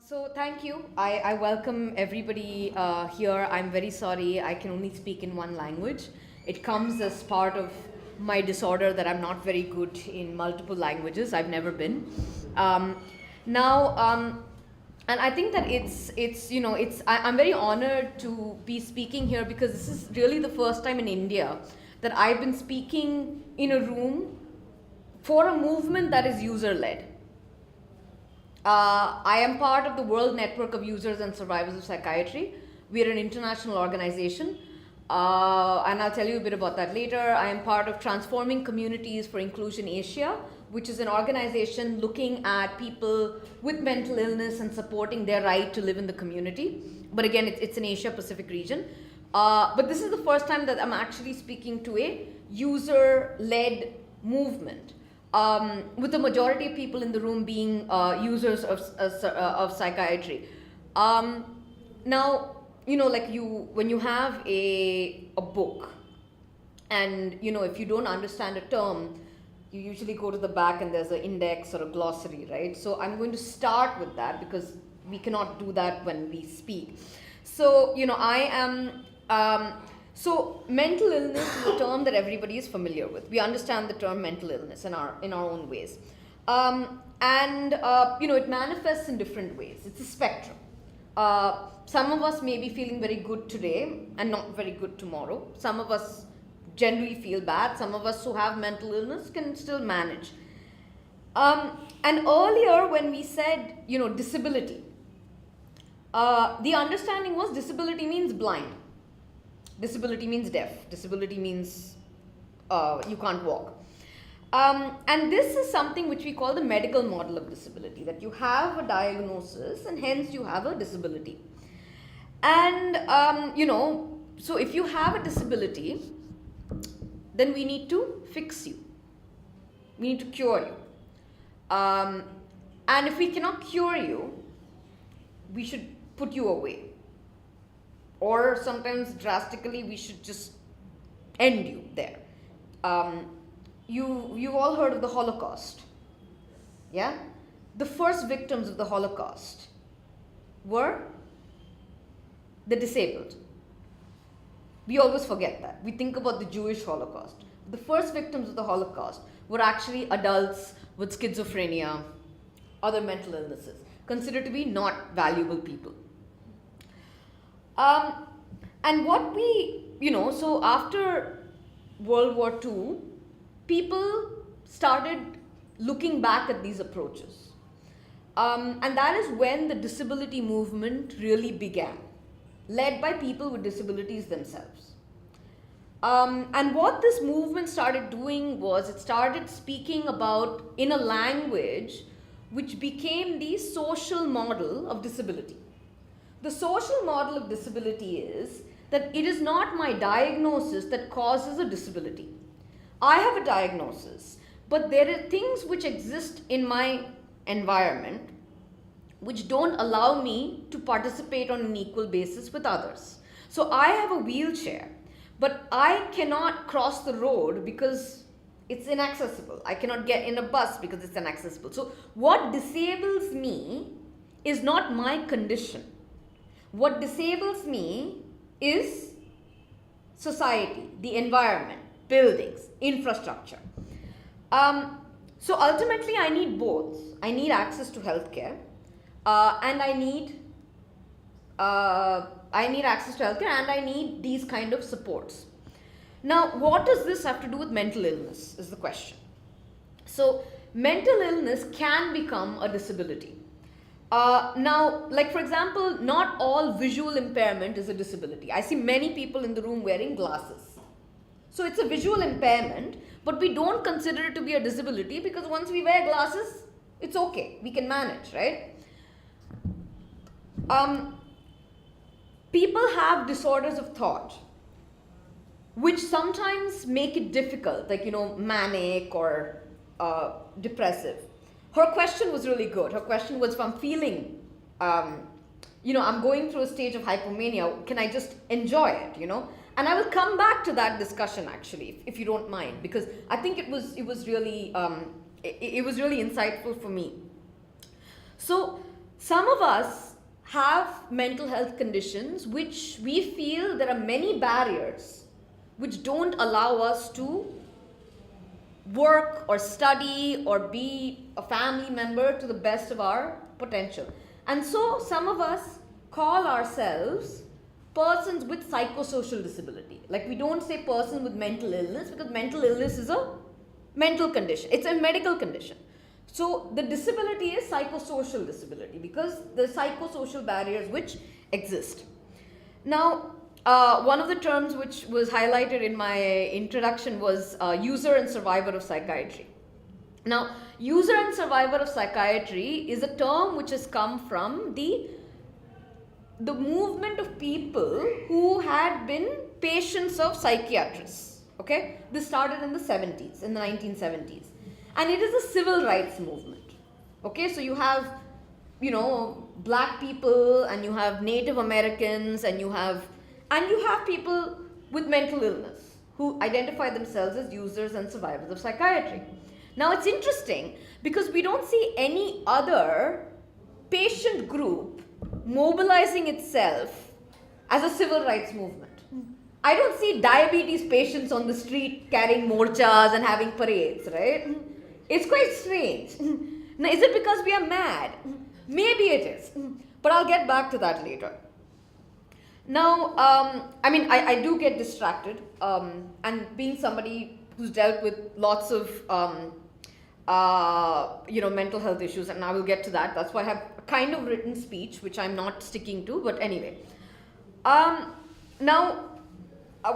So thank you. I welcome everybody here. I'm very sorry I can only speak in one language. It comes as part of my disorder that I'm not very good in multiple languages. I've never been. Now, and I think that I'm very honored to be speaking here because this is really the first time in India that I've been speaking in a room for a movement that is user-led. I am part of the World Network of Users and Survivors of Psychiatry. We are an international organization, and I'll tell you a bit about that later. I am part of Transforming Communities for Inclusion Asia, which is an organization looking at people with mental illness and supporting their right to live in the community. But again, it's an Asia-Pacific region. But this is the first time that I'm actually speaking to a user-led movement. With the majority of people in the room being users of psychiatry. Now, when you have a book, and if you don't understand a term, you usually go to the back and there's an index or a glossary, right? So I'm going to start with that because we cannot do that when we speak. So, I am. So mental illness is a term that everybody is familiar with. We understand the term mental illness in our own ways. It manifests in different ways. It's a spectrum. Some of us may be feeling very good today and not very good tomorrow. Some of us generally feel bad. Some of us who have mental illness can still manage. And earlier when we said, disability, the understanding was disability means blind. Disability means deaf. Disability means you can't walk. And this is something which we call the medical model of disability, that you have a diagnosis and hence you have a disability. And, so if you have a disability, then we need to fix you. We need to cure you. And if we cannot cure you, we should put you away. Or sometimes drastically, we should just end you there. You've all heard of the Holocaust, yeah? The first victims of the Holocaust were the disabled. We always forget that. We think about the Jewish Holocaust. The first victims of the Holocaust were actually adults with schizophrenia, other mental illnesses, considered to be not valuable people. And what so after World War II, people started looking back at these approaches. And that is when the disability movement really began, led by people with disabilities themselves. And what this movement started doing was it started speaking about in a language which became the social model of disability. The social model of disability is that it is not my diagnosis that causes a disability. I have a diagnosis, but there are things which exist in my environment which don't allow me to participate on an equal basis with others. So I have a wheelchair, but I cannot cross the road because it's inaccessible. I cannot get in a bus because it's inaccessible. So what disables me is not my condition. What disables me is society, the environment, buildings, infrastructure. So ultimately, I need both. I need access to healthcare, and I need access to healthcare, and I need these kind of supports. Now, what does this have to do with mental illness? Is the question. So, mental illness can become a disability. Now, like for example, not all visual impairment is a disability. I see many people in the room wearing glasses. So it's a visual impairment, but we don't consider it to be a disability because once we wear glasses, it's okay. We can manage, right? People have disorders of thought, which sometimes make it difficult, like, manic or depressive. Her question was really good. Her question was, if I'm feeling, I'm going through a stage of hypomania, can I just enjoy it, And I will come back to that discussion actually, if you don't mind, because I think it was really insightful for me. So Some of us have mental health conditions which we feel there are many barriers which don't allow us to work or study or be a family member to the best of our potential. And so some of us call ourselves persons with psychosocial disability. Like, we don't say person with mental illness, because mental illness is a mental condition. It's a medical condition. So the disability is psychosocial disability because the psychosocial barriers which exist. Now, one of the terms which was highlighted in my introduction was user and survivor of psychiatry. Now, user and survivor of psychiatry is a term which has come from the movement of people who had been patients of psychiatrists. Okay, this started in the 70s, in the 1970s, and it is a civil rights movement. Okay, so you have, black people, and you have Native Americans, and you have people with mental illness who identify themselves as users and survivors of psychiatry. Now, it's interesting because we don't see any other patient group mobilizing itself as a civil rights movement. I don't see diabetes patients on the street carrying morchas and having parades, right? It's quite strange. Now, is it because we are mad? Maybe it is, but I'll get back to that later. Now, I do get distracted, and being somebody who's dealt with lots of, mental health issues, and I will get to that. That's why I have a kind of written speech, which I'm not sticking to, but anyway. Now,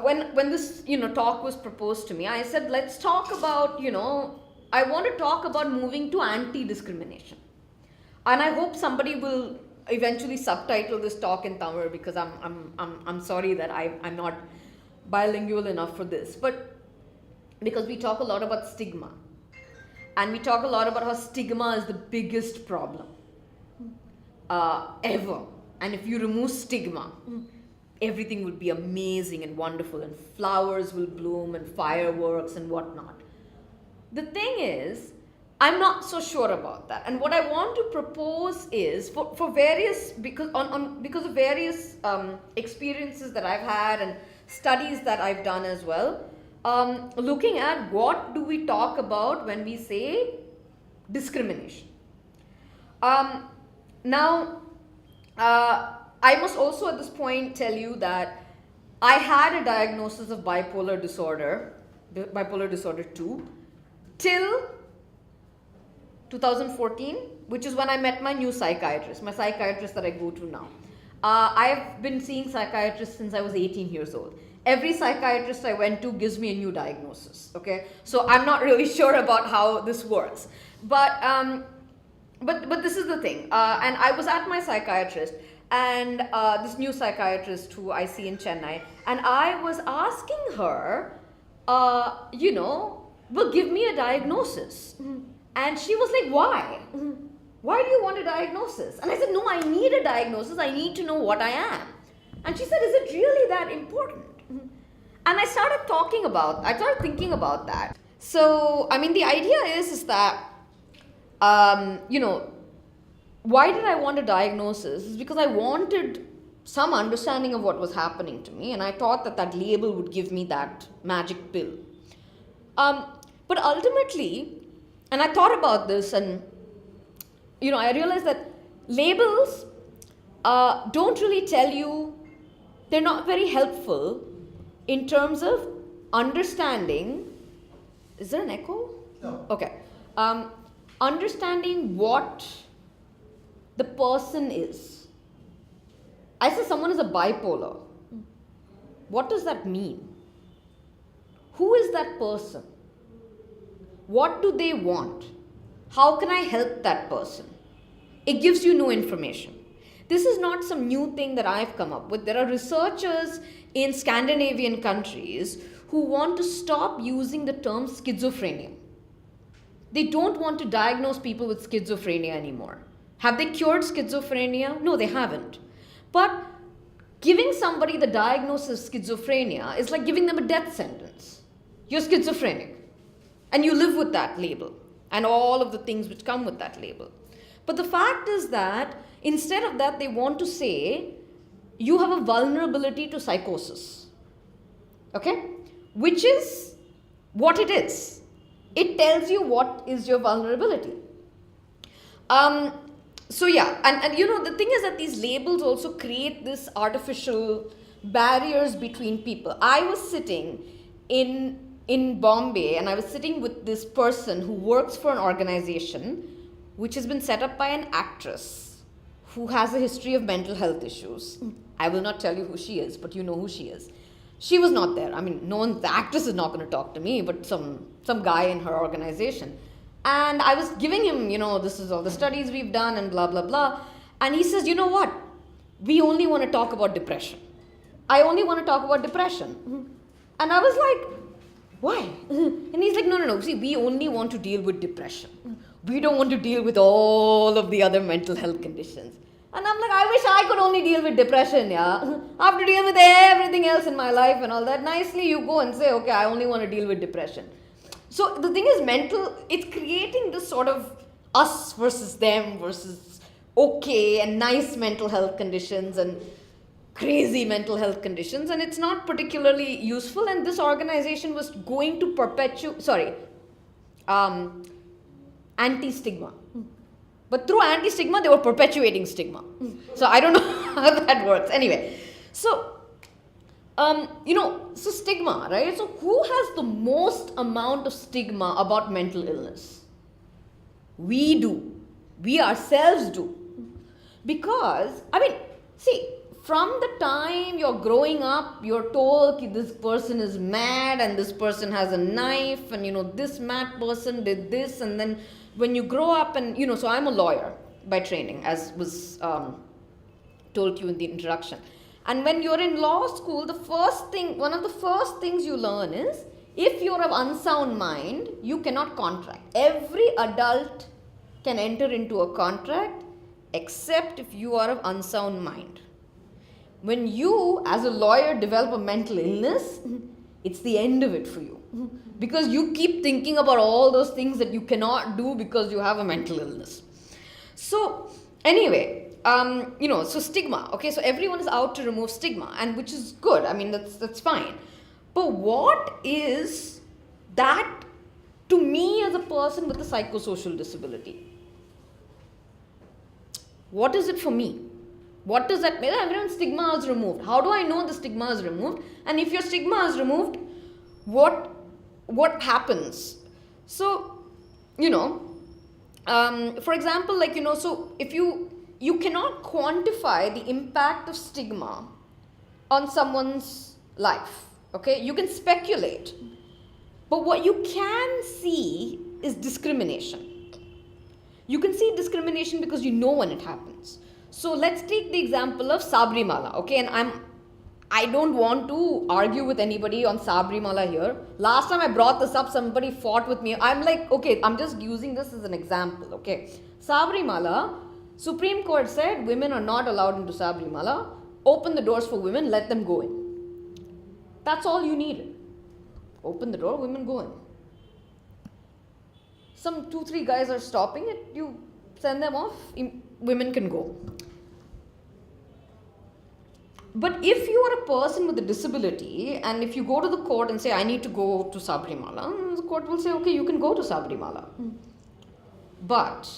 when this, talk was proposed to me, I said, let's talk about, I want to talk about moving to anti-discrimination. And I hope somebody will eventually subtitle this talk in Tamil, because I'm sorry that I'm not bilingual enough for this, but because we talk a lot about stigma, and we talk a lot about how stigma is the biggest problem ever, and if you remove stigma, everything will be amazing and wonderful, and flowers will bloom and fireworks and whatnot. The thing is, I'm not so sure about that. And what I want to propose is, for various, because of various experiences that I've had and studies that I've done as well, looking at what do we talk about when we say discrimination. Now, I must also at this point tell you that I had a diagnosis of bipolar disorder 2, till 2014, which is when I met my new psychiatrist, my psychiatrist that I go to now. I've been seeing psychiatrists since I was 18 years old. Every psychiatrist I went to gives me a new diagnosis, okay? So I'm not really sure about how this works. But this is the thing. And I was at my psychiatrist, and this new psychiatrist who I see in Chennai, and I was asking her, well, give me a diagnosis. And she was like, why? Why do you want a diagnosis? And I said, no, I need a diagnosis. I need to know what I am. And she said, is it really that important? And I started thinking about that. So, the idea is that, why did I want a diagnosis? It's because I wanted some understanding of what was happening to me, and I thought that label would give me that magic pill. But ultimately, and I thought about this, and I realized that labels don't really tell you, they're not very helpful in terms of understanding. Is there an echo? No. Okay. Understanding what the person is. I say someone is a bipolar. What does that mean? Who is that person? What do they want? How can I help that person? It gives you no information. This is not some new thing that I've come up with. There are researchers in Scandinavian countries who want to stop using the term schizophrenia. They don't want to diagnose people with schizophrenia anymore. Have they cured schizophrenia? No, they haven't. But giving somebody the diagnosis of schizophrenia is like giving them a death sentence. You're schizophrenic. And you live with that label and all of the things which come with that label. But the fact is that instead of that, they want to say you have a vulnerability to psychosis. Okay? Which is what it is. It tells you what is your vulnerability. So yeah, and the thing is that these labels also create this artificial barriers between people. I was sitting in Bombay, and I was sitting with this person who works for an organization which has been set up by an actress who has a history of mental health issues. I will not tell you who she is, but you know who she is. She was not there. I mean, the actress is not going to talk to me, but some guy in her organization. And I was giving him, this is all the studies we've done and blah, blah, blah. And he says, you know what? We only want to talk about depression. I only want to talk about depression. And I was like, why? And he's like, no. See, we only want to deal with depression. We don't want to deal with all of the other mental health conditions. And I'm like, I wish I could only deal with depression, yeah. I have to deal with everything else in my life and all that. Nicely, you go and say, okay, I only want to deal with depression. So the thing is, it's creating this sort of us versus them versus okay and nice mental health conditions and crazy mental health conditions, and it's not particularly useful. And this organization was going to Anti-Stigma. But through Anti-Stigma, they were perpetuating stigma. So I don't know how that works. Anyway, so so stigma, right? So who has the most amount of stigma about mental illness? We do. We ourselves do. Because, see, from the time you're growing up, you're told this person is mad and this person has a knife and, this mad person did this. And then when you grow up and, so I'm a lawyer by training, as was told to you in the introduction. And when you're in law school, one of the first things you learn is, if you're of unsound mind, you cannot contract. Every adult can enter into a contract except if you are of unsound mind. When you, as a lawyer, develop a mental illness, it's the end of it for you. Because you keep thinking about all those things that you cannot do because you have a mental illness. So, anyway, so stigma, okay, so everyone is out to remove stigma, and which is good, that's fine. But what is that to me as a person with a psychosocial disability? What is it for me? What does that mean? Everyone's stigma is removed. How do I know the stigma is removed? And if your stigma is removed, what happens? So, for example, so if you cannot quantify the impact of stigma on someone's life, okay? You can speculate. But what you can see is discrimination. You can see discrimination because you know when it happens. So let's take the example of Sabrimala, okay? And I don't want to argue with anybody on Sabrimala here. Last time I brought this up, somebody fought with me. I'm like, okay, I'm just using this as an example, okay? Sabrimala, Supreme Court said women are not allowed into Sabrimala. Open the doors for women, let them go in. That's all you needed. Open the door, women go in. Some 2-3 guys are stopping it, you send them off, women can go. But if you are a person with a disability, and if you go to the court and say, I need to go to Sabrimala, the court will say, okay, you can go to Sabrimala. But,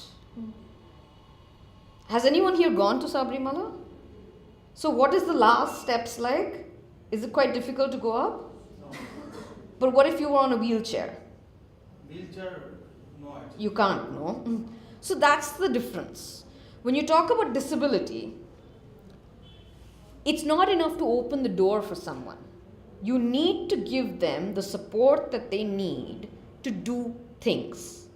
has anyone here gone to Sabrimala? So what is the last steps like? Is it quite difficult to go up? No. But what if you were on a wheelchair? Wheelchair, no. Actually. You can't, no? So that's the difference. When you talk about disability, it's not enough to open the door for someone. You need to give them the support that they need to do things.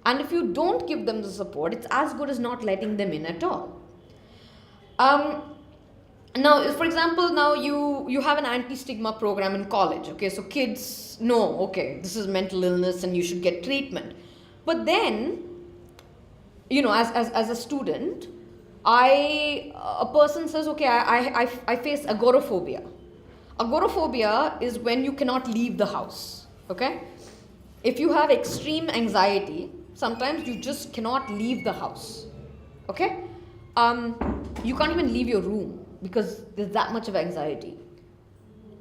And if you don't give them the support, it's as good as not letting them in at all. Now, for example, now you have an anti-stigma program in college, okay? So kids know, okay, this is mental illness and you should get treatment. But then, as a student, a person says, okay, I face agoraphobia. Agoraphobia is when you cannot leave the house, okay? If you have extreme anxiety, sometimes you just cannot leave the house. Okay? You can't even leave your room because there's that much of anxiety.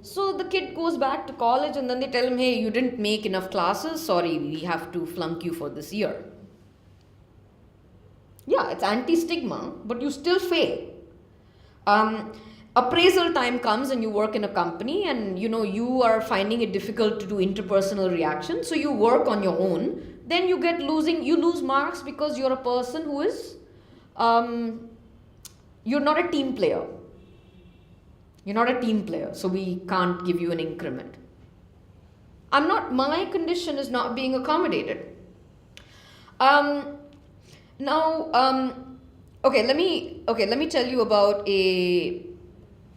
So the kid goes back to college and then they tell him, hey, you didn't make enough classes. Sorry, we have to flunk you for this year. Yeah, it's anti-stigma, but you still fail. Appraisal time comes and you work in a company and you are finding it difficult to do interpersonal reaction, so you work on your own. Then you lose marks because you're a person who is you're not a team player. You're not a team player, so we can't give you an increment. My condition is not being accommodated. Let me tell you about a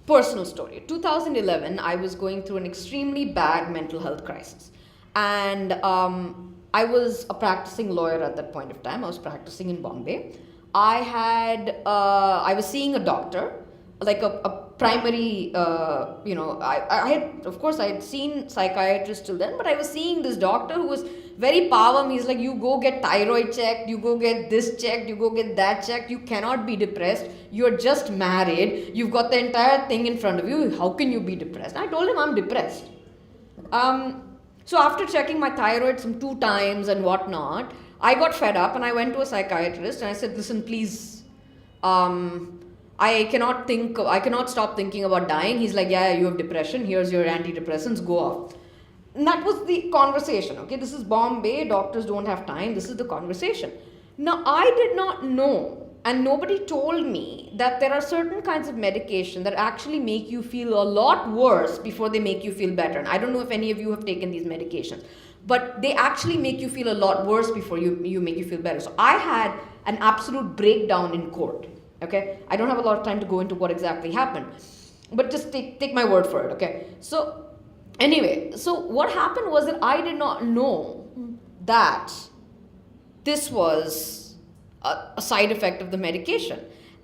personal story. 2011, I was going through an extremely bad mental health crisis. And I was a practicing lawyer at that point of time. I was practicing in Bombay. I was seeing a doctor, like a primary, I had seen psychiatrists till then, but I was seeing this doctor who was very power. He's like, you go get thyroid checked, you go get this checked, you go get that checked, you cannot be depressed, you're just married, you've got the entire thing in front of you, how can you be depressed? I told him I'm depressed. So after checking my thyroid some 2 times and whatnot, I got fed up and I went to a psychiatrist and I said, listen, please, I cannot stop thinking about dying. He's like, yeah, you have depression, here's your antidepressants, go off. And that was the conversation, okay? This is Bombay, doctors don't have time, this is the conversation. Now, I did not know, and nobody told me, that there are certain kinds of medication that actually make you feel a lot worse before they make you feel better. And I don't know if any of you have taken these medications, but they actually make you feel a lot worse before you make you feel better. So I had an absolute breakdown in court, okay? I don't have a lot of time to go into what exactly happened, but just take my word for it, okay? So anyway, so what happened was that I did not know that this was a side effect of the medication.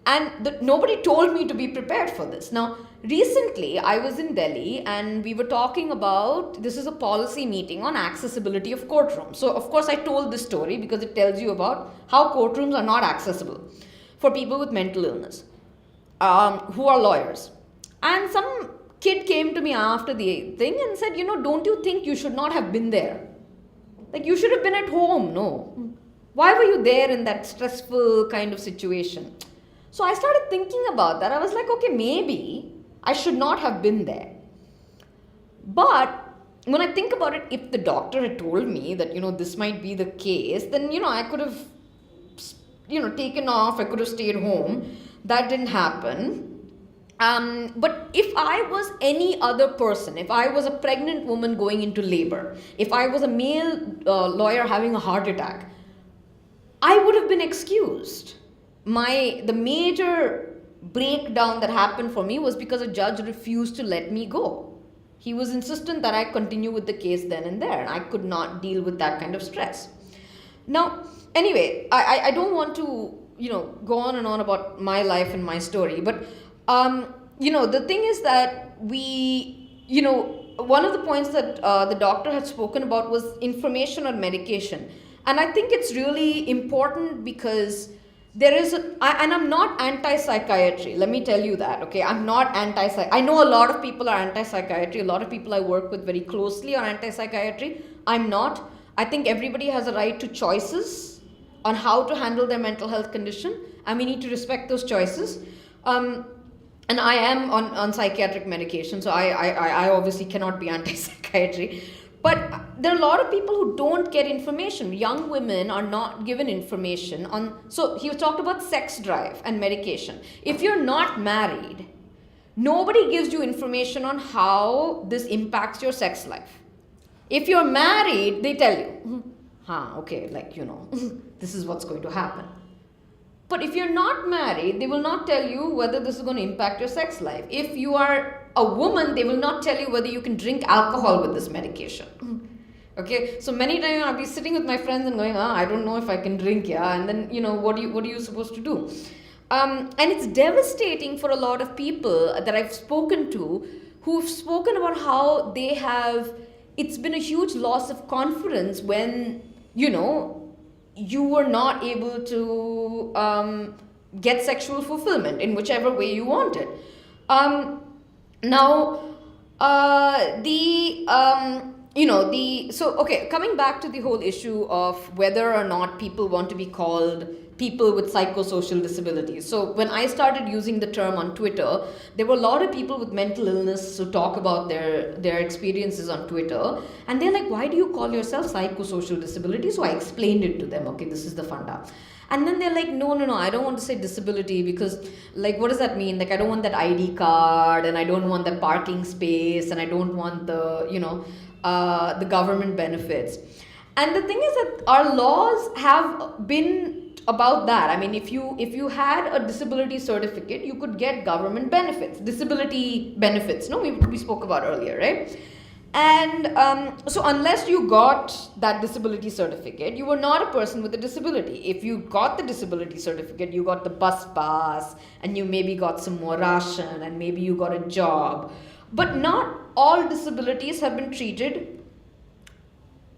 And nobody told me to be prepared for this. Now, recently, I was in Delhi and we were talking about, this is a policy meeting on accessibility of courtrooms. So, of course, I told this story because it tells you about how courtrooms are not accessible for people with mental illness who are lawyers. And some kid came to me after the thing and said, don't you think you should not have been there? Like, you should have been at home, no? Why were you there in that stressful kind of situation? So I started thinking about that. I was like, okay, maybe I should not have been there. But when I think about it, if the doctor had told me that, this might be the case, then, I could have, taken off, I could have stayed home. That didn't happen. But if I was any other person, if I was a pregnant woman going into labor, if I was a male lawyer having a heart attack, I would have been excused. The major breakdown that happened for me was because a judge refused to let me go. He was insistent that I continue with the case then and there, and I could not deal with that kind of stress. Now, anyway, I don't want to, go on and on about my life and my story, but, the thing is that one of the points that the doctor had spoken about was information on medication. And I think it's really important because and I'm not anti-psychiatry, let me tell you that, okay? I'm not I know a lot of people are anti-psychiatry, a lot of people I work with very closely are anti-psychiatry. I'm not. I think everybody has a right to choices on how to handle their mental health condition, and we need to respect those choices. And I am on psychiatric medication, so I obviously cannot be anti-psychiatry. But there are a lot of people who don't get information. Young women are not given information on. So he talked about sex drive and medication. If you're not married, nobody gives you information on how this impacts your sex life. If you're married, they tell you, okay, this is what's going to happen. But if you're not married, they will not tell you whether this is going to impact your sex life. If you are a woman, they will not tell you whether you can drink alcohol with this medication. Okay, so many times I'll be sitting with my friends and going, I don't know if I can drink, yeah, and then, what are you supposed to do? And it's devastating for a lot of people that I've spoken to who've spoken about how it's been a huge loss of confidence when, you were not able to get sexual fulfillment in whichever way you want it. Now, coming back to the whole issue of whether or not people want to be called people with psychosocial disabilities. So when I started using the term on Twitter, there were a lot of people with mental illness who talk about their experiences on Twitter, and they're like, why do you call yourself psychosocial disability? So I explained it to them. Okay, this is the funda. And then they're like, no, I don't want to say disability because, like, what does that mean? Like, I don't want that ID card, and I don't want that parking space, and I don't want the government benefits. And the thing is that our laws have been about that. I mean, if you had a disability certificate, you could get government benefits, disability benefits. No, we spoke about earlier, right? And so unless you got that disability certificate, you were not a person with a disability. If you got the disability certificate, you got the bus pass, and you maybe got some more ration, and maybe you got a job. But not all disabilities have been treated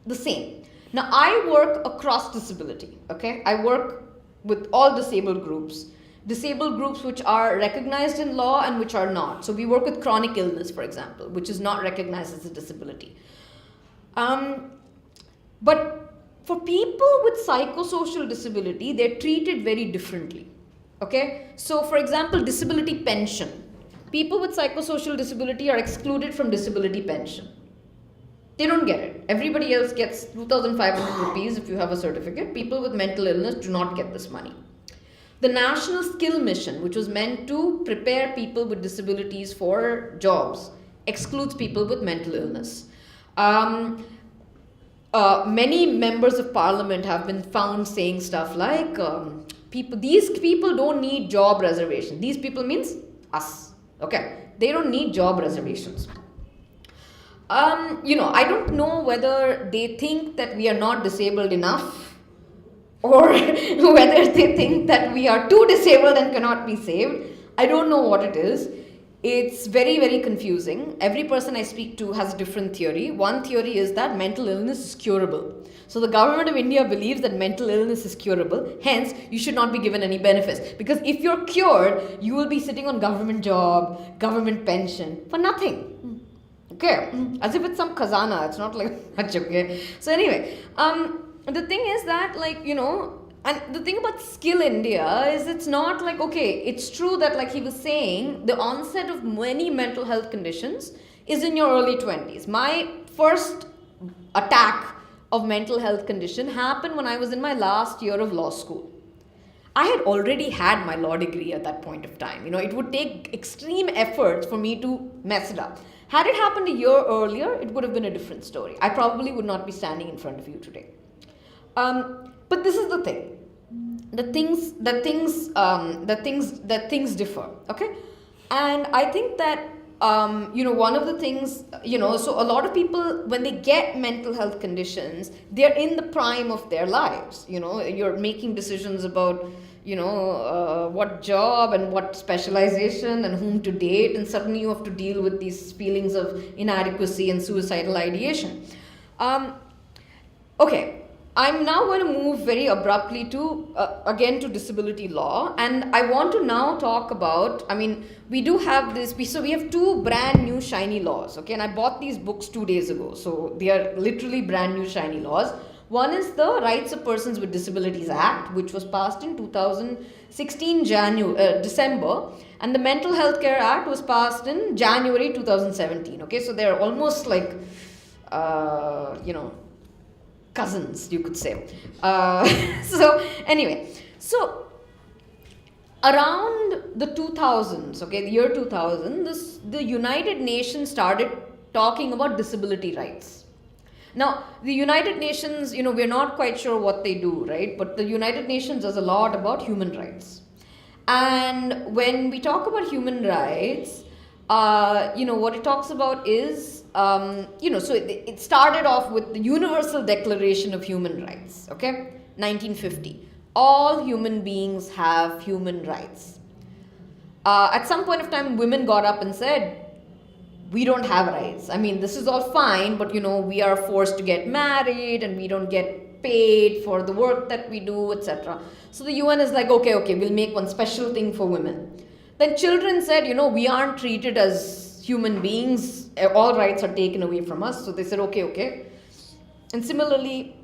the same. Now, I work across disability, okay? I work with all disabled groups which are recognized in law and which are not. So we work with chronic illness, for example, which is not recognized as a disability. But for people with psychosocial disability, they're treated very differently, okay? So, for example, disability pension. People with psychosocial disability are excluded from disability pension. They don't get it. Everybody else gets 2,500 rupees if you have a certificate. People with mental illness do not get this money. The National Skill Mission, which was meant to prepare people with disabilities for jobs, excludes people with mental illness. Many members of parliament have been found saying stuff like, these people don't need job reservation. These people means us. Okay, they don't need job reservations. I don't know whether they think that we are not disabled enough, or whether they think that we are too disabled and cannot be saved. I don't know what it is. It's very, very confusing. Every person I speak to has a different theory. One theory is that mental illness is curable. So the government of India believes that mental illness is curable. Hence, you should not be given any benefits. Because if you're cured, you will be sitting on government job, government pension for nothing. Okay, as if it's some khazana. It's not like much, okay? So anyway, the thing is that, and the thing about Skill India is it's not like, okay, it's true that, like he was saying, the onset of many mental health conditions is in your early 20s. My first attack of mental health condition happened when I was in my last year of law school. I had already had my law degree at that point of time. It would take extreme efforts for me to mess it up. Had it happened a year earlier, it would have been a different story. I probably would not be standing in front of you today. But this is the thing. Things differ. Okay, and I think that one of the things, so a lot of people, when they get mental health conditions, they're in the prime of their lives. You're making decisions about what job and what specialization and whom to date, and suddenly you have to deal with these feelings of inadequacy and suicidal ideation. Okay, I'm now going to move very abruptly to disability law, and I want to now talk about, we do have this, we have two brand new shiny laws, okay, and I bought these books 2 days ago, so they are literally brand new shiny laws. One is the Rights of Persons with Disabilities Act, which was passed in 2016 December, and the Mental Health Care Act was passed in January 2017. Okay, so they're almost like, cousins, you could say. So anyway, so around the 2000s, okay, the year 2000, the United Nations started talking about disability rights. Now, the United Nations, we're not quite sure what they do, right? But the United Nations does a lot about human rights. And when we talk about human rights, what it talks about is, so it started off with the Universal Declaration of Human Rights, okay? 1950. All human beings have human rights. At some point of time, women got up and said, we don't have rights. This is all fine, but we are forced to get married, and we don't get get paid for the work that we do, etc. So the UN is like, okay, we'll make one special thing for women. Then children said, we aren't treated as human beings. All rights are taken away from us. So they said, okay. And similarly,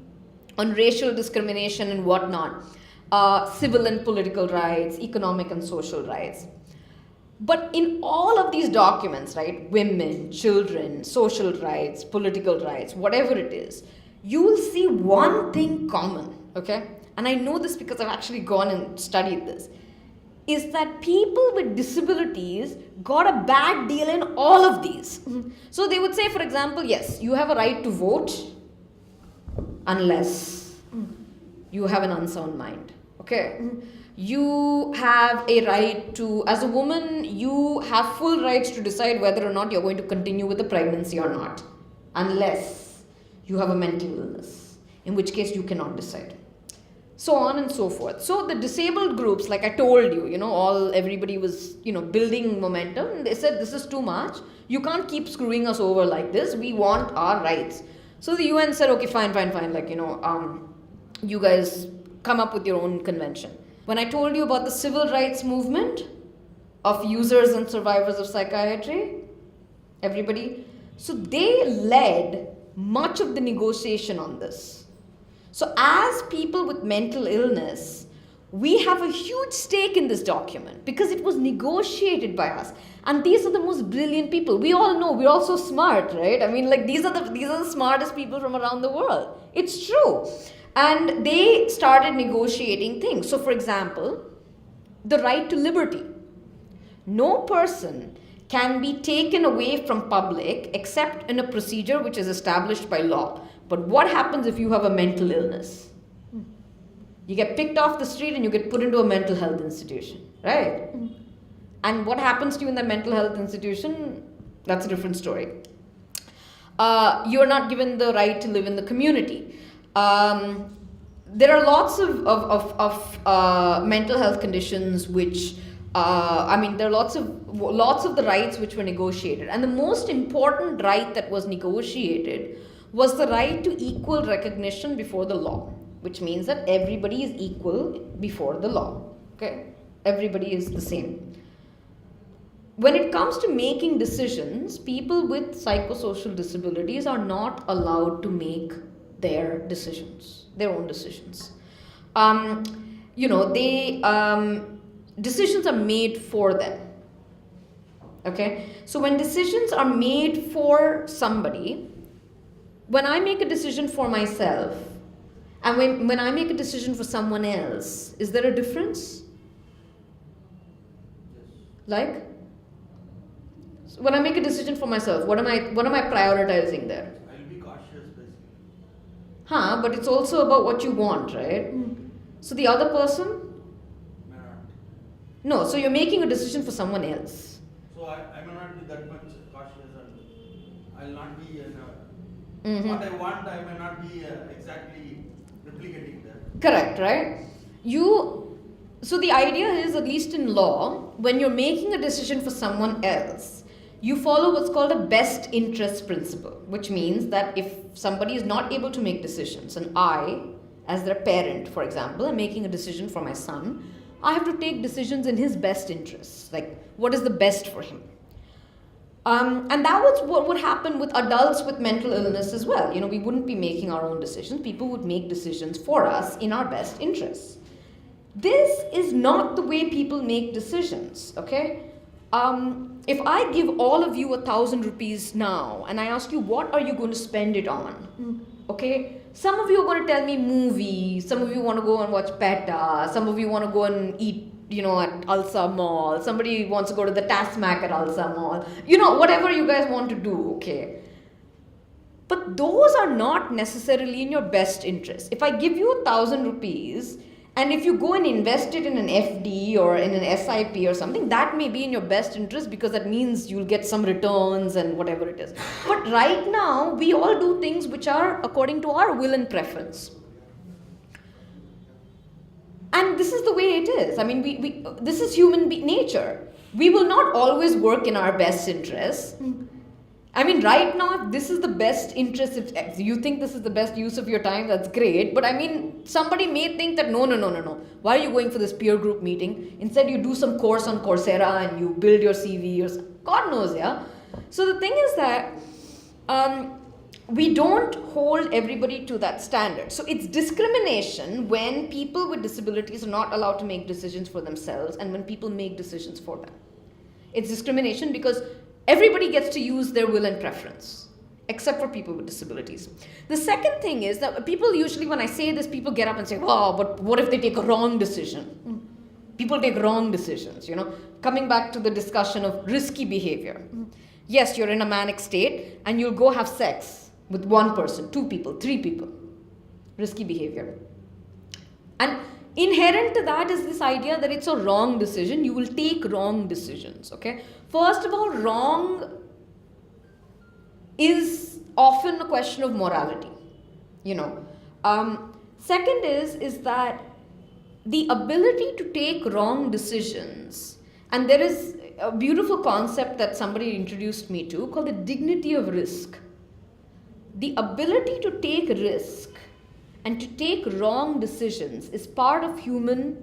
on racial discrimination and whatnot, civil and political rights, economic and social rights. But in all of these documents, right, women, children, social rights, political rights, whatever it is, you will see one thing common, okay? And I know this because I've actually gone and studied this, is that people with disabilities got a bad deal in all of these. So they would say, for example, yes, you have a right to vote unless you have an unsound mind, okay? You have a right to, as a woman, you have full rights to decide whether or not you're going to continue with the pregnancy or not, unless you have a mental illness, in which case you cannot decide. So on and so forth. So the disabled groups, like I told you, everybody was, building momentum. And they said, this is too much. You can't keep screwing us over like this. We want our rights. So the UN said, okay, fine. Like, you guys come up with your own convention. When I told you about the civil rights movement of users and survivors of psychiatry, everybody, so they led much of the negotiation on this. So as people with mental illness, we have a huge stake in this document because it was negotiated by us. And these are the most brilliant people. We all know, we're all so smart, right? I mean, like these are the smartest people from around the world. It's true. And they started negotiating things. So for example, the right to liberty. No person can be taken away from public except in a procedure which is established by law. But what happens if you have a mental illness? You get picked off the street and you get put into a mental health institution, right? And what happens to you in that mental health institution? That's a different story. You're not given the right to live in the community. There are lots of mental health conditions which, there are lots of the rights which were negotiated. And the most important right that was negotiated was the right to equal recognition before the law, which means that everybody is equal before the law, okay? Everybody is the same. When it comes to making decisions, people with psychosocial disabilities are not allowed to make their decisions, their own decisions. Decisions are made for them, okay? So when decisions are made for somebody, when I make a decision for myself, and when I make a decision for someone else, is there a difference? Like? So when I make a decision for myself, what am I prioritizing there? I'll be cautious basically. But it's also about what you want, right? So the other person? May not. No, so you're making a decision for someone else. So I may not be that much cautious and I'll not be what I want, I may not be exactly replicating that. Correct, right? So the idea is, at least in law, when you're making a decision for someone else, you follow what's called a best interest principle, which means that if somebody is not able to make decisions, and I, as their parent, for example, am making a decision for my son, I have to take decisions in his best interests, like what is the best for him. And that was what would happen with adults with mental illness as well. We wouldn't be making our own decisions. People would make decisions for us in our best interests. This is not the way people make decisions, okay? If I give all of you 1,000 rupees now and I ask you, what are you going to spend it on? Okay? Some of you are going to tell me movies, some of you want to go and watch PETA, some of you want to go and eat at Alsa Mall, somebody wants to go to the Tasmac at Alsa Mall, whatever you guys want to do, okay? But those are not necessarily in your best interest. If I give you 1,000 rupees, and if you go and invest it in an FD or in an SIP or something, that may be in your best interest because that means you'll get some returns and whatever it is. But right now, we all do things which are according to our will and preference. And this is the way it is. This is human nature. We will not always work in our best interests. I mean, right now, if this is the best interest, if you think this is the best use of your time, that's great. But I mean, somebody may think that no. Why are you going for this peer group meeting? Instead, you do some course on Coursera and you build your CV or God knows, yeah. So the thing is that we don't hold everybody to that standard. So it's discrimination when people with disabilities are not allowed to make decisions for themselves and when people make decisions for them. It's discrimination because everybody gets to use their will and preference, except for people with disabilities. The second thing is that people usually, when I say this, people get up and say, oh, but what if they take a wrong decision? People take wrong decisions, Coming back to the discussion of risky behavior. Yes, you're in a manic state and you'll go have sex with one person, 2 people, 3 people. Risky behavior. And inherent to that is this idea that it's a wrong decision. You will take wrong decisions, okay? First of all, wrong is often a question of morality, Second is that the ability to take wrong decisions, and there is a beautiful concept that somebody introduced me to called the dignity of risk. The ability to take risk and to take wrong decisions is part of humanity.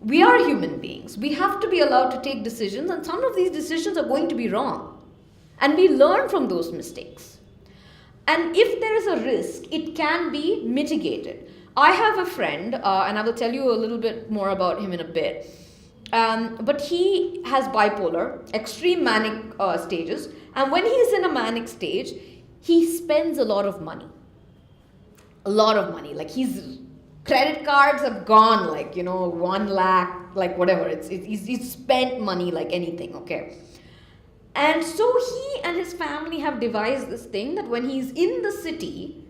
We are human beings. We have to be allowed to take decisions, and some of these decisions are going to be wrong. And we learn from those mistakes. And if there is a risk, it can be mitigated. I have a friend, and I will tell you a little bit more about him in a bit. But he has bipolar, extreme manic stages. And when he's in a manic stage, he spends a lot of money. Like his credit cards have gone 1 lakh, like whatever. He's spent money like anything, okay? And so he and his family have devised this thing that when he's in the city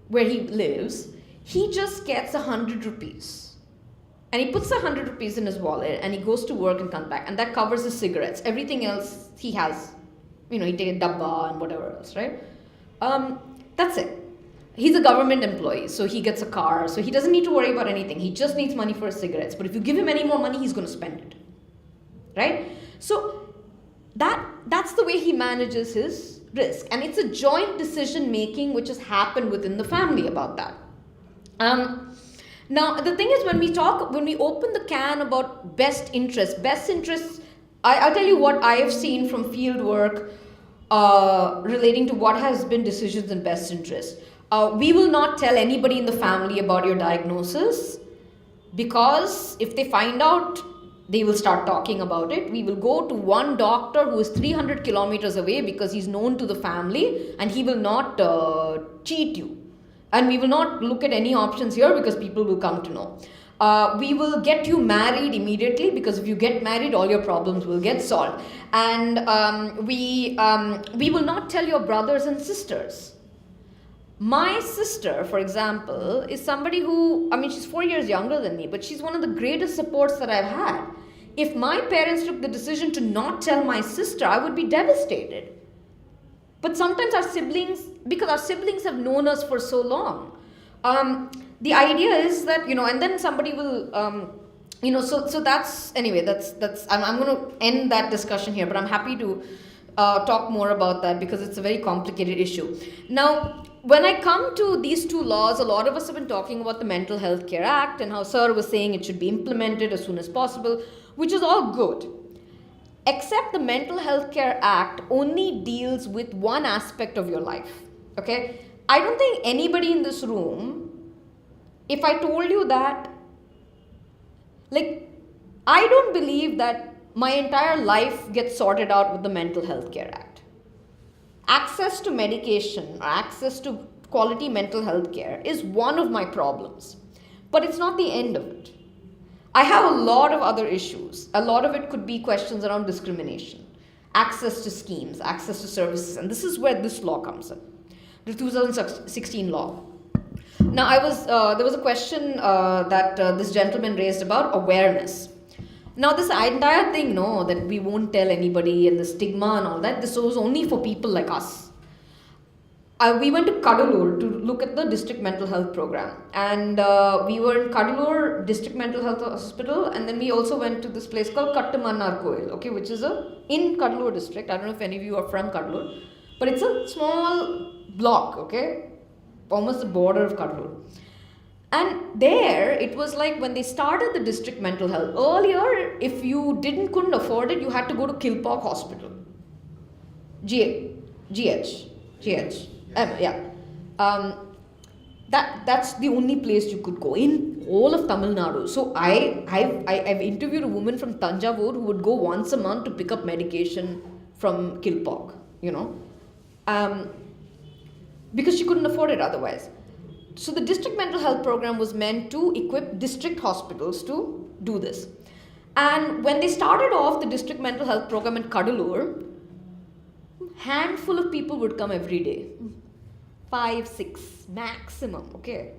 where he lives, he just gets 100 rupees. And he puts 100 rupees in his wallet and he goes to work and comes back. And that covers his cigarettes. Everything else he has, he takes a dabba and whatever else, right? That's it. He's a government employee, so he gets a car, so he doesn't need to worry about anything. He just needs money for his cigarettes. But if you give him any more money, he's going to spend it, right? So that's the way he manages his risk. And it's a joint decision making which has happened within the family about that. Now, the thing is, when we open the can about best interests, I'll tell you what I have seen from field work relating to what has been decisions in best interest. We will not tell anybody in the family about your diagnosis because if they find out, they will start talking about it. We will go to one doctor who is 300 kilometers away because he's known to the family and he will not cheat you. And we will not look at any options here because people will come to know. We will get you married immediately because if you get married, all your problems will get solved. And we will not tell your brothers and sisters. My sister, for example, is somebody who, she's 4 years younger than me, but she's one of the greatest supports that I've had. If my parents took the decision to not tell my sister, I would be devastated. But sometimes because our siblings have known us for so long, the idea is that, and then somebody will, so that's, I'm going to end that discussion here, but I'm happy to talk more about that because it's a very complicated issue. Now, when I come to these 2 laws, a lot of us have been talking about the Mental Health Care Act and how Sir was saying it should be implemented as soon as possible, which is all good. Except the Mental Health Care Act only deals with one aspect of your life, okay? I don't think anybody in this room, if I told you that, I don't believe that my entire life gets sorted out with the Mental Health Care Act. Access to medication or access to quality mental health care is one of my problems, but it's not the end of it. I have a lot of other issues. A lot of it could be questions around discrimination, access to schemes, access to services, and this is where this law comes in, the 2016 law. Now, there was a question that this gentleman raised about awareness. Now, this entire thing, that we won't tell anybody and the stigma and all that, this was only for people like us. we went to Kadalur to look at the district mental health program, and we were in Kadalur district mental health hospital, and then we also went to this place called Kattamannar Koil, okay, which is in Kadalur district. I don't know if any of you are from Kadalur, but it's a small block, okay, almost the border of Kadalur. And there it was like when they started the district mental health. Earlier, if you couldn't afford it, you had to go to Kilpauk Hospital, GH. Yeah. That's the only place you could go in all of Tamil Nadu. So I've interviewed a woman from Tanjavur who would go once a month to pick up medication from Kilpauk, because she couldn't afford it otherwise. So the district mental health program was meant to equip district hospitals to do this. And when they started off the district mental health program in Kadalur, handful of people would come every day. 5, 6 maximum, okay?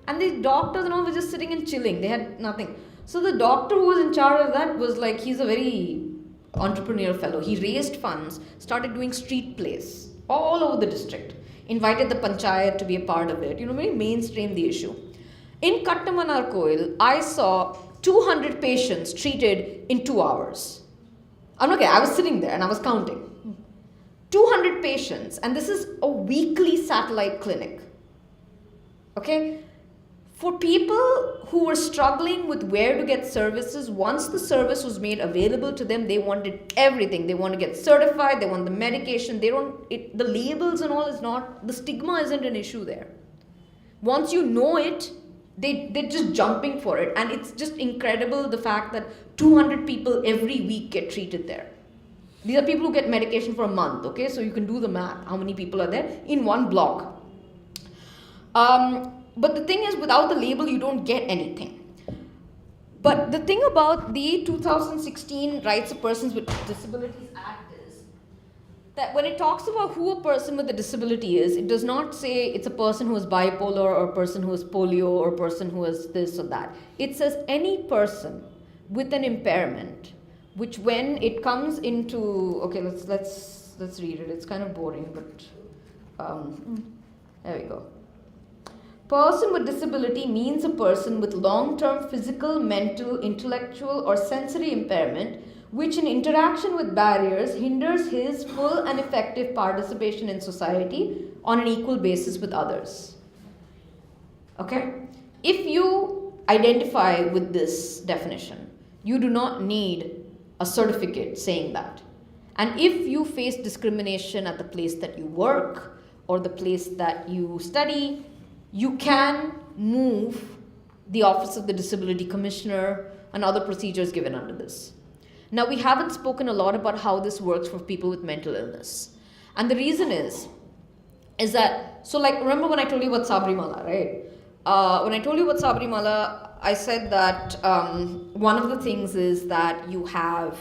And the doctors and all were just sitting and chilling. They had nothing. So the doctor who was in charge of that was like, he's a very entrepreneurial fellow. He raised funds, started doing street plays all over the district. Invited the panchayat to be a part of it, very mainstream the issue. In Kattamanar Koil, I saw 200 patients treated in 2 hours. I was sitting there and I was counting. 200 patients, and this is a weekly satellite clinic. Okay? For people who were struggling with where to get services, once the service was made available to them, they wanted everything. They want to get certified, they want the medication, the labels and all is not, the stigma isn't an issue there. Once you know it, they're just jumping for it. And it's just incredible the fact that 200 people every week get treated there. These are people who get medication for a month, okay? So you can do the math, how many people are there in one block. But the thing is, without the label, you don't get anything. But the thing about the 2016 Rights of Persons with Disabilities Act is that when it talks about who a person with a disability is, it does not say it's a person who is bipolar or a person who is polio or a person who is this or that. It says any person with an impairment, which when it comes into, okay, let's read it. It's kind of boring, but there we go. Person with disability means a person with long-term physical, mental, intellectual, or sensory impairment, which in interaction with barriers hinders his full and effective participation in society on an equal basis with others. Okay? If you identify with this definition, you do not need a certificate saying that. And if you face discrimination at the place that you work or the place that you study, you can move the Office of the Disability Commissioner and other procedures given under this. Now, we haven't spoken a lot about how this works for people with mental illness. And the reason is that, so like, remember when I told you about Sabrimala, right? When I told you about Sabrimala, I said that one of the things is that you have,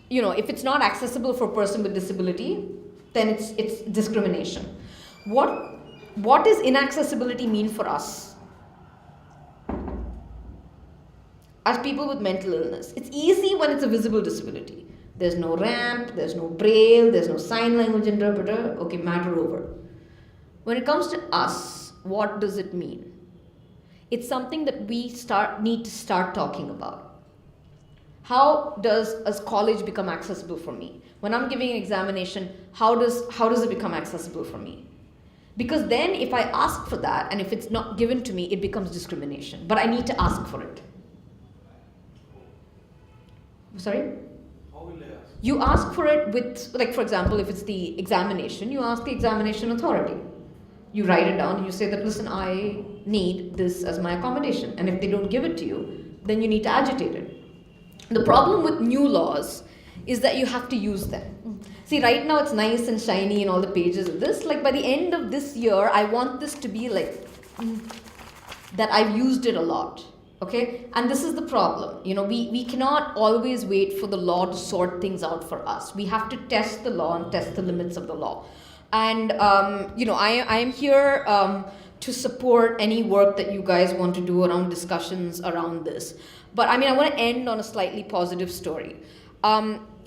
if it's not accessible for a person with disability, then it's discrimination. What does inaccessibility mean for us as people with mental illness? It's easy when it's a visible disability. There's no ramp, there's no braille, there's no sign language interpreter. Okay, matter over. When it comes to us, what does it mean? It's something that we need to start talking about. How does a college become accessible for me? When I'm giving an examination, how does it become accessible for me? Because then if I ask for that and if it's not given to me, it becomes discrimination. But I need to ask for it. Sorry? How will I ask? You ask for it with, like, for example, if it's the examination, you ask the examination authority. You write it down and you say that, listen, I need this as my accommodation. And if they don't give it to you, then you need to agitate it. The problem with new laws is that you have to use them. See, right now it's nice and shiny in all the pages of this. Like by the end of this year, I want this to be like that I've used it a lot. Okay? And this is the problem. We cannot always wait for the law to sort things out for us. We have to test the law and test the limits of the law. And, I am here to support any work that you guys want to do around discussions around this. But I want to end on a slightly positive story.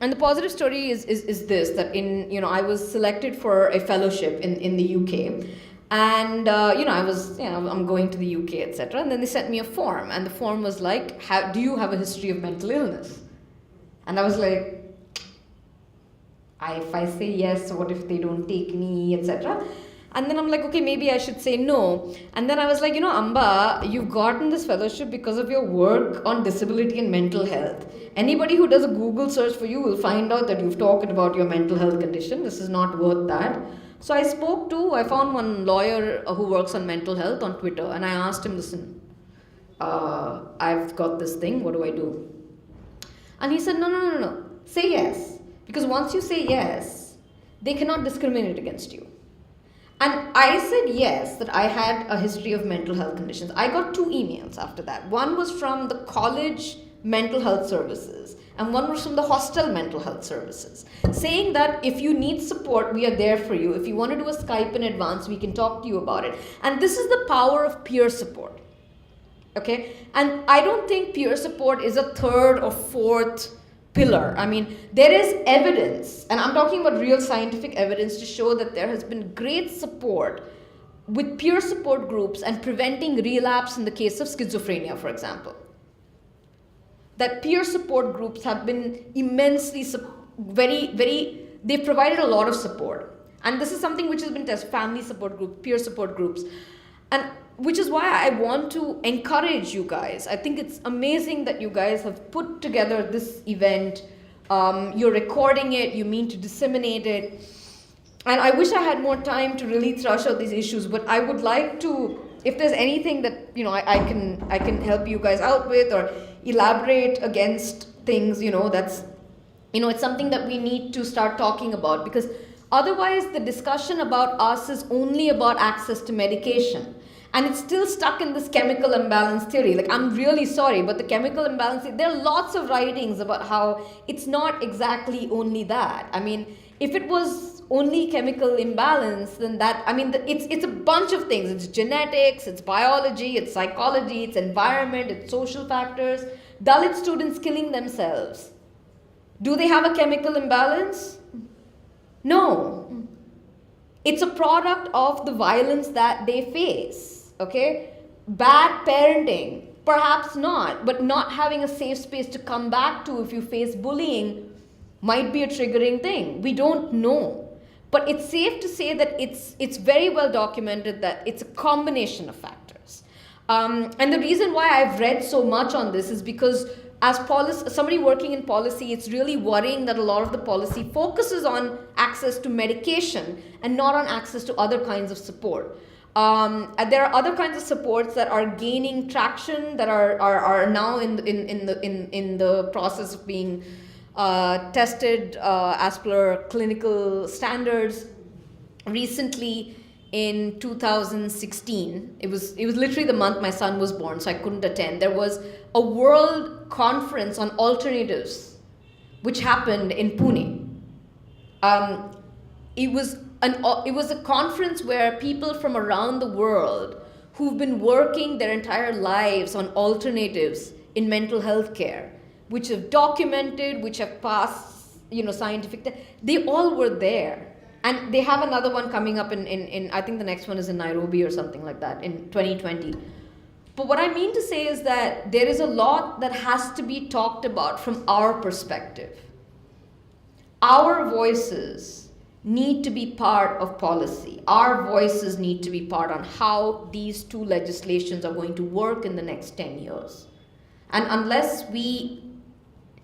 And the positive story is this, that I was selected for a fellowship in the UK. And, I'm going to the UK, etc. And then they sent me a form. And the form was like, do you have a history of mental illness? And I was like, if I say yes, what if they don't take me, etc. And then I'm like, okay, maybe I should say no. And then I was like, Amba, you've gotten this fellowship because of your work on disability and mental health. Anybody who does a Google search for you will find out that you've talked about your mental health condition. This is not worth that. So I found one lawyer who works on mental health on Twitter, and I asked him, listen, I've got this thing, what do I do? And he said, no, say yes. Because once you say yes, they cannot discriminate against you. And I said yes, that I had a history of mental health conditions. I got 2 emails after that. One was from the college mental health services, and one was from the hostel mental health services, saying that if you need support, we are there for you. If you want to do a Skype in advance, we can talk to you about it. And this is the power of peer support. Okay? And I don't think peer support is a 3rd or 4th pillar. I mean, there is evidence, and I'm talking about real scientific evidence to show that there has been great support with peer support groups and preventing relapse in the case of schizophrenia, for example. That peer support groups have been immensely, they've provided a lot of support. And this is something which has been tested, family support groups, peer support groups. And which is why I want to encourage you guys. I think it's amazing that you guys have put together this event. You're recording it, you mean to disseminate it. And I wish I had more time to really thrash out these issues, but I would like to, if there's anything that I can help you guys out with or elaborate against things, that's it's something that we need to start talking about, because otherwise the discussion about us is only about access to medication. And it's still stuck in this chemical imbalance theory. Like, I'm really sorry, but the chemical imbalance, there are lots of writings about how it's not exactly only that. I mean, if it was only chemical imbalance, then it's a bunch of things. It's genetics, it's biology, it's psychology, it's environment, it's social factors. Dalit students killing themselves. Do they have a chemical imbalance? No. It's a product of the violence that they face. Okay? Bad parenting, perhaps not, but not having a safe space to come back to if you face bullying might be a triggering thing. We don't know. But it's safe to say that it's very well documented that it's a combination of factors. And the reason why I've read so much on this is because as somebody working in policy, it's really worrying that a lot of the policy focuses on access to medication and not on access to other kinds of support. And there are other kinds of supports that are gaining traction, that are now in the process of being tested as per clinical standards. Recently, in 2016, it was literally the month my son was born, so I couldn't attend. There was a world conference on alternatives, which happened in Pune. It was a conference where people from around the world who've been working their entire lives on alternatives in mental health care, which have documented, which have passed, scientific, they all were there. And they have another one coming up in I think the next one is in Nairobi or something like that in 2020. But what I mean to say is that there is a lot that has to be talked about from our perspective. Our voices need to be part of policy. Our voices need to be part on how these two legislations are going to work in the next 10 years. And unless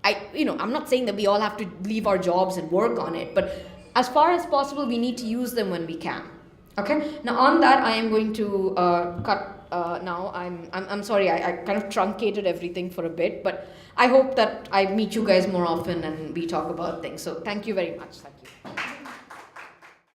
I'm not saying that we all have to leave our jobs and work on it, but as far as possible, we need to use them when we can. Okay? Now on that, I am going to cut now. I'm sorry, I kind of truncated everything for a bit, but I hope that I meet you guys more often and we talk about things. So thank you very much. Thank you.